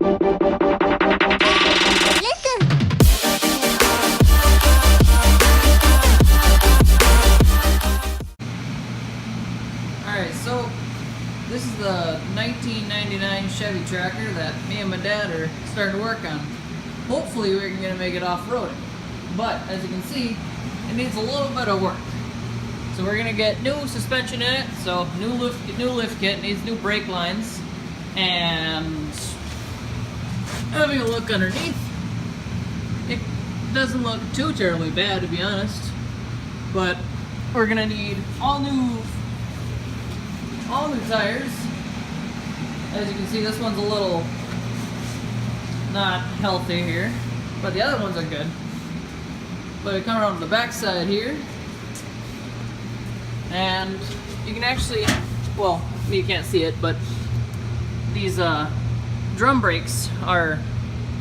Alright, so this is the 1999 Chevy tractor that me and my dad are starting to work on. Hopefully we're going to make it off-roading. But, as you can see, it needs a little bit of work. So we're going to get new suspension in it, so new lift kit, needs new brake lines, and having a look underneath, it doesn't look too terribly bad, to be honest. But we're going to need all new tires. As you can see, this one's a little not healthy here, but the other ones are good. But we come around to the back side here, and you can actually, well, you can't see it, but these drum brakes are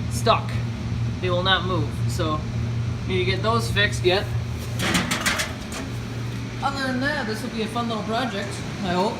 stuck. They will not move, so you need to get those fixed yet. Other than that, this will be a fun little project, I hope.